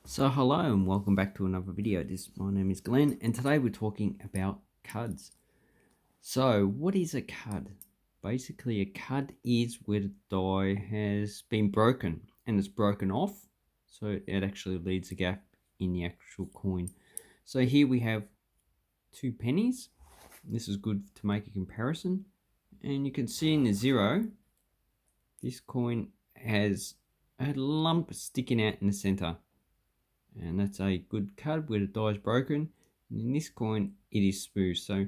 So hello and welcome back to another video. My name is Glenn and today we're talking about CUDs. So what is a CUD? Basically a CUD is where the die has been broken and it's broken off, so it actually leaves a gap in the actual coin. So here we have 2 pennies. This is good to make a comparison, and you can see in the zero this coin has a lump sticking out in the center. And that's a good card where the die is broken. And in this coin, it is smooth. So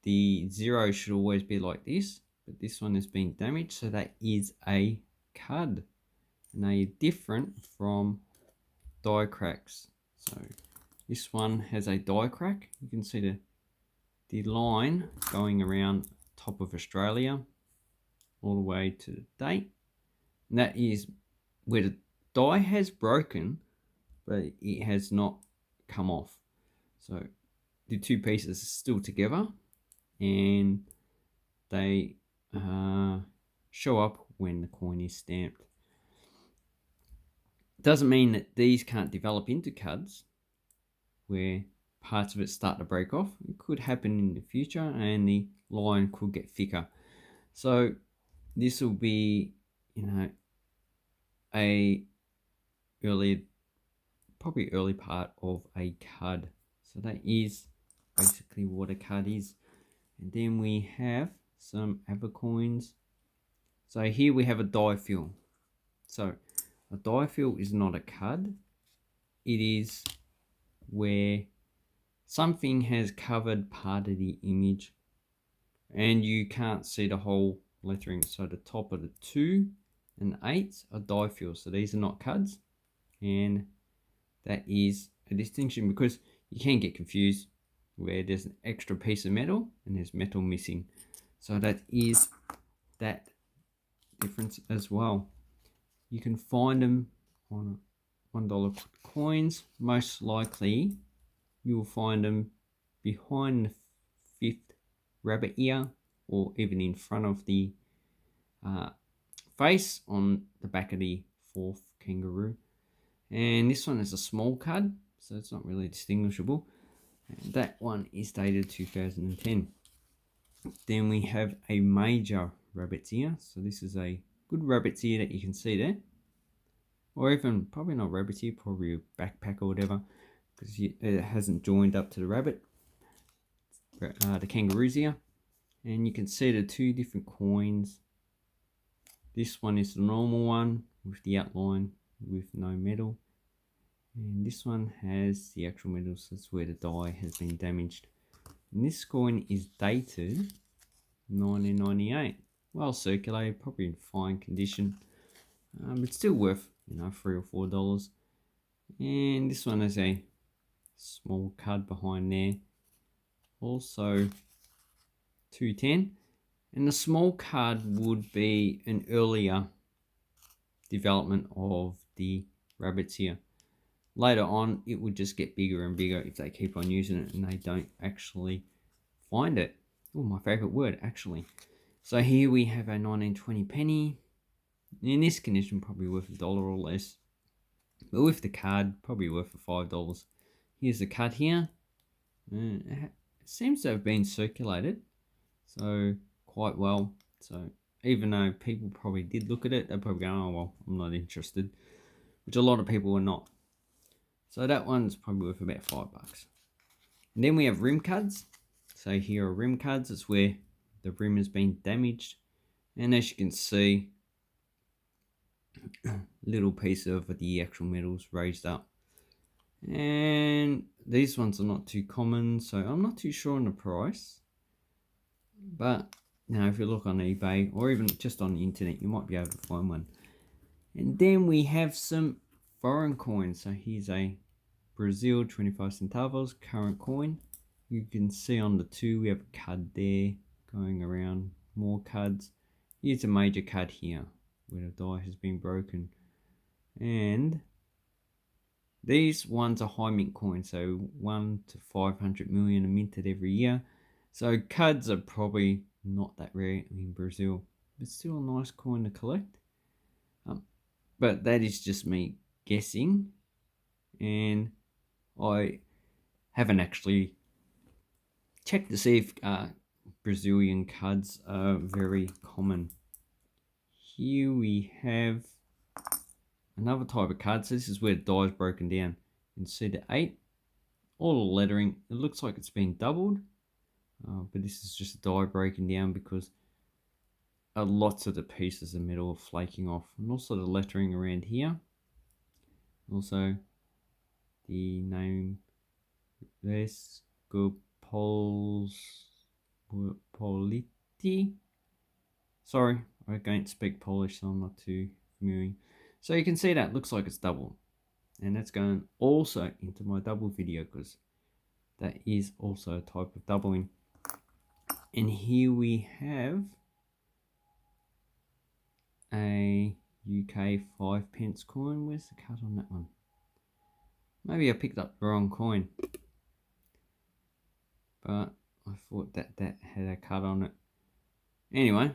the zero should always be like this, but this one has been damaged. So that is a card. And they are different from die cracks. So this one has a die crack. You can see the line going around top of Australia all the way to the date. And that is where the die has broken, but it has not come off. So the 2 pieces are still together and they show up when the coin is stamped. Doesn't mean that these can't develop into CUDs where parts of it start to break off. It could happen in the future and the line could get thicker. So this will be, probably early part of a CUD. So that is basically what a CUD is. And then we have some other coins. So here we have a die fill. So a die fill is not a CUD. It is where something has covered part of the image and you can't see the whole lettering. So the top of the 2 and 8s are die fills. So these are not CUDs, and that is a distinction because you can get confused where there's an extra piece of metal and there's metal missing. So that is that difference as well. You can find them on $1 coins. Most likely you will find them behind the 5th rabbit ear or even in front of the face on the back of the 4th kangaroo. And this one is a small card, so it's not really distinguishable. And that one is dated 2010. Then we have a major rabbit's ear. So this is a good rabbit's ear that you can see there. Or even, probably not rabbit's ear, probably a backpack or whatever, because it hasn't joined up to the rabbit, the kangaroo's ear. And you can see the 2 different coins. This one is the normal one with the outline with no metal, and this one has the actual metal, so that's where the die has been damaged. And this coin is dated 1998, well circulated, probably in fine condition, but still worth $3 or $4. And this one has a small card behind there, also 210, and the small card would be an earlier development of the rabbit's ear. Later on, it would just get bigger and bigger if they keep on using it and they don't actually find it. Oh, my favorite word, actually. So here we have a 1920 penny. In this condition, probably worth $1 or less. But with the card, probably worth $5. Here's the cut here. It seems to have been circulated, so quite well. So even though people probably did look at it, they're probably going, oh, well, I'm not interested. Which a lot of people are not. So that one's probably worth about $5. And then we have rim cuds. So here are rim cuds. It's where the rim has been damaged. And as you can see, little piece of the actual metal's raised up. And these ones are not too common, so I'm not too sure on the price. But if you look on eBay or even just on the internet, you might be able to find one. And then we have some foreign coins. So here's a Brazil 25 centavos current coin. You can see on the 2 we have a card there going around, more cards. Here's a major card here where the die has been broken. And these ones are high mint coins, so 1 to 500 million are minted every year. So cards are probably not that rare in Brazil, but still a nice coin to collect. But that is just me guessing. and I haven't actually checked to see if Brazilian cards are very common. Here we have another type of card. So this is where the die is broken down. You can see the 8, all the lettering. It looks like it's been doubled, but this is just a die breaking down because lots of the pieces of metal are flaking off, and also the lettering around here. Also, the name Politi. Sorry, I don't speak Polish, so I'm not too familiar. So you can see that looks like it's double, and that's going also into my double video because that is also a type of doubling. And here we have a UK 5p coin. Where's the cut on that one? Maybe I picked up the wrong coin, but I thought that had a cut on it. Anyway,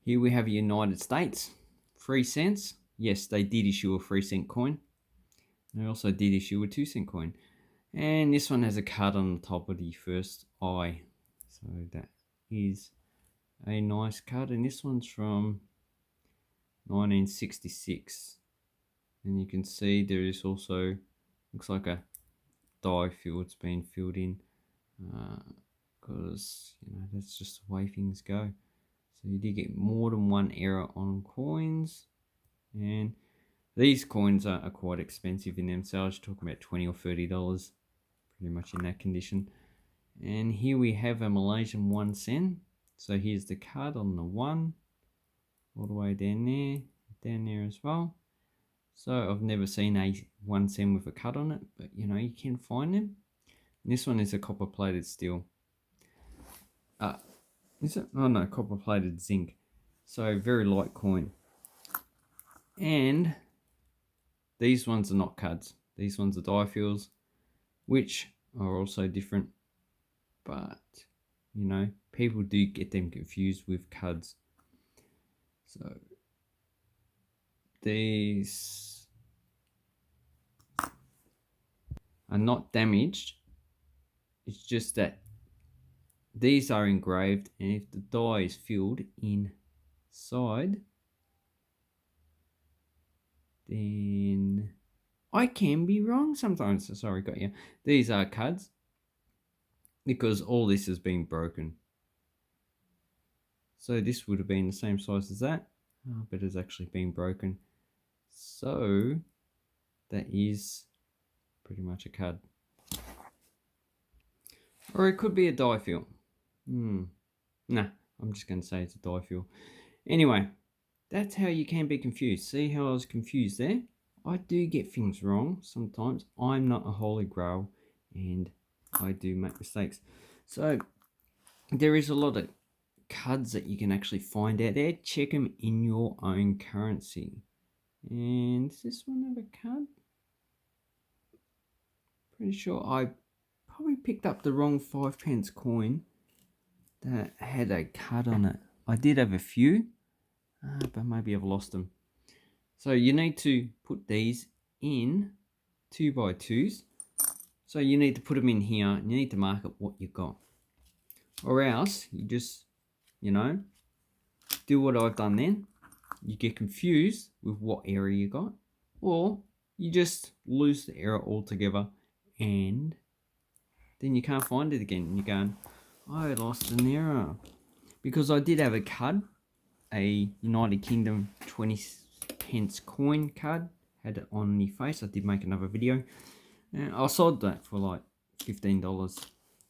here we have United States, 3 cents. Yes, they did issue a 3-cent coin. They also did issue a 2-cent coin. And this one has a cut on the top of the first eye. So that is a nice cut. And this one's from 1966. And you can see there is also, looks like a die fill. It's been filled in because, that's just the way things go. So you did get more than one error on coins. And these coins are quite expensive in themselves. You're talking about $20 or $30, pretty much in that condition. And here we have a Malaysian 1 cent. So here's the card on the 1, all the way down there as well. So I've never seen a 1 cent with a cut on it, but you can find them. And this one is a copper plated steel. Is it? Oh no, copper plated zinc. So very light coin. And these ones are not cards. These ones are die fills, which are also different. But, people do get them confused with cards. So these are not damaged. It's just that these are engraved, and if the die is filled inside, then I can be wrong sometimes. Sorry, got you. These are cards because all this has been broken. So this would have been the same size as that, but it's actually been broken. So that is pretty much a card. Or it could be a die fill. Nah, I'm just going to say it's a die fill. Anyway, that's how you can be confused. See how I was confused there? I do get things wrong sometimes. I'm not a holy grail and I do make mistakes. So there is a lot of cards that you can actually find out there. Check them in your own currency. And does this one have a card? Pretty sure I probably picked up the wrong 5p coin that had a card on it. I did have a few, but maybe I've lost them. So you need to put these in 2x2s. So you need to put them in here and you need to mark up what you got. Or else you just, do what I've done then. You get confused with what error you got. Or you just lose the error altogether and then you can't find it again. And you're going, I lost an error. Because I did have a card, a United Kingdom 20p coin card, had it on the face. I did make another video. And I sold that for like $15.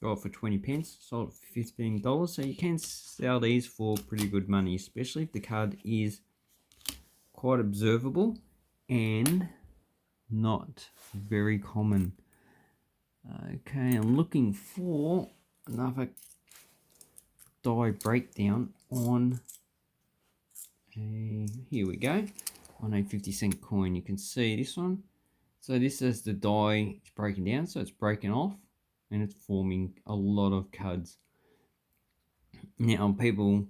Got it for 20p, sold it for $15. So you can sell these for pretty good money, especially if the card is quite observable and not very common. Okay, I'm looking for another die breakdown on here we go, on a 50-cent coin. You can see this one. So this is the die, it's breaking down, so it's breaking off and it's forming a lot of cards. Now people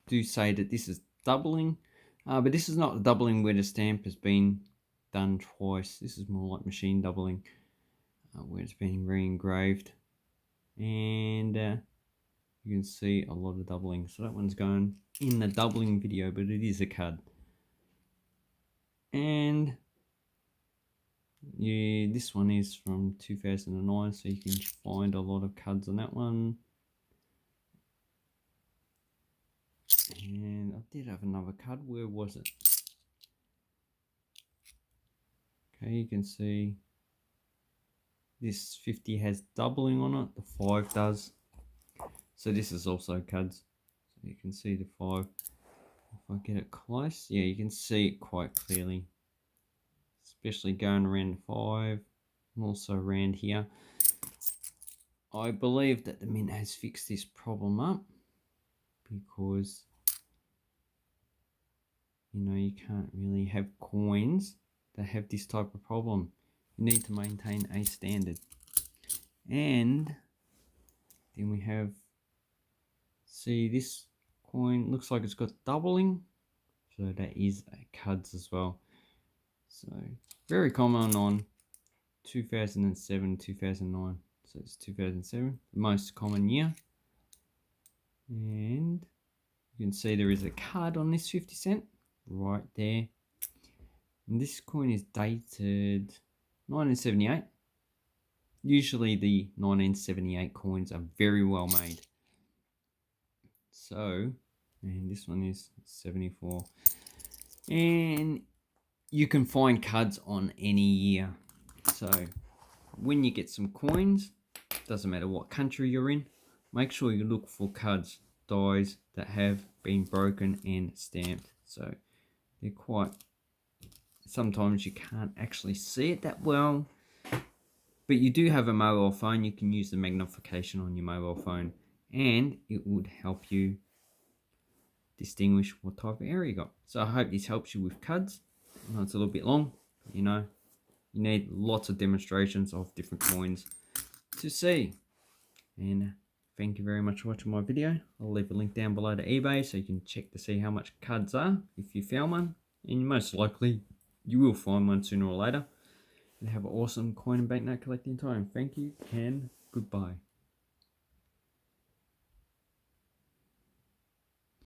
do say that this is doubling, but this is not doubling where the stamp has been done twice. This is more like machine doubling, where it's been re-engraved, and you can see a lot of doubling. So that one's going in the doubling video, but it is a card. And yeah, this one is from 2009, so you can find a lot of cards on that one. And I did have another card. Where was it? Okay, you can see this 50 has doubling on it. The 5 does. So this is also cards. So you can see the 5. If I get it close, yeah, you can see it quite clearly. Especially going around the 5. And also around here. I believe that the mint has fixed this problem up, because you know, you can't really have coins that have this type of problem. You need to maintain a standard. And then we have, see, this coin looks like it's got doubling, so that is a cuds as well. So very common on 2007, 2009. So it's 2007, the most common year. And you can see there is a card on this 50 cent right there. And this coin is dated 1978. Usually the 1978 coins are very well made. So, and this one is 74. And you can find cards on any year. So when you get some coins, doesn't matter what country you're in, make sure you look for cards, dies that have been broken and stamped. So they're quite, sometimes you can't actually see it that well, but you do have a mobile phone. You can use the magnification on your mobile phone, and it would help you distinguish what type of error you got. So I hope this helps you with cards. I know it's a little bit long, you know, you need lots of demonstrations of different coins to see. And thank you very much for watching my video. I'll leave a link down below to eBay so you can check to see how much cards are if you found one, and most likely you will find one sooner or later. And have an awesome coin and banknote collecting time. Thank you and goodbye.